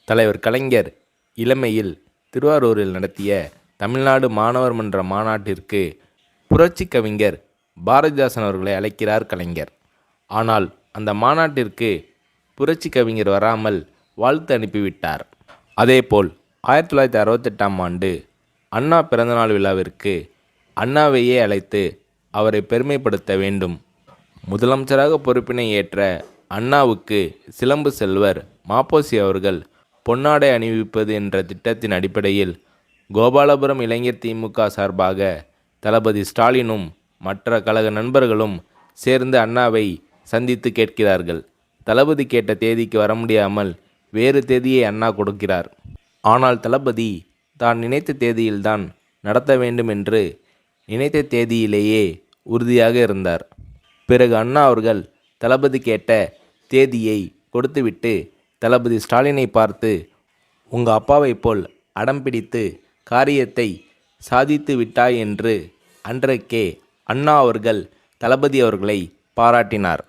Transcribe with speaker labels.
Speaker 1: தலைவர் கலைஞர் இளமையில் திருவாரூரில் நடத்திய தமிழ்நாடு மாணவர் மன்ற மாநாட்டிற்கு புரட்சி கவிஞர் பாரதிதாசன் அவர்களை அழைக்கிறார் கலைஞர். ஆனால் அந்த மாநாட்டிற்கு புரட்சி கவிஞர் வராமல் வாழ்த்து அனுப்பிவிட்டார். அதேபோல் 1968ஆம் ஆண்டு அண்ணா பிறந்தநாள் விழாவிற்கு அண்ணாவையே அழைத்து அவரை பெருமைப்படுத்த வேண்டும். முதலமைச்சராக பொறுப்பினை ஏற்ற அண்ணாவுக்கு சிலம்பு செல்வர் மாப்போசி அவர்கள் பொன்னாடை அணிவிப்பது என்ற திட்டத்தின் அடிப்படையில் கோபாலபுரம் இளைஞர் திமுக சார்பாக தளபதி ஸ்டாலினும் மற்ற கழக நண்பர்களும் சேர்ந்து அண்ணாவை சந்தித்து கேட்கிறார்கள். தளபதி கேட்ட தேதிக்கு வர முடியாமல் வேறு தேதியை அண்ணா கொடுக்கிறார். ஆனால் தளபதி தான் நினைத்த தேதியில்தான் நடத்த வேண்டும் என்று நினைத்த தேதியிலேயே உறுதியாக இருந்தார். பிறகு அண்ணா அவர்கள் தளபதி கேட்ட தேதியை கொடுத்துவிட்டு தளபதி ஸ்டாலினை பார்த்து, உங்கள் அப்பாவை போல் அடம் பிடித்து காரியத்தை சாதித்து விட்டாய் என்று அன்றைக்கே அண்ணா அவர்கள் தளபதி அவர்களை பாராட்டினார்.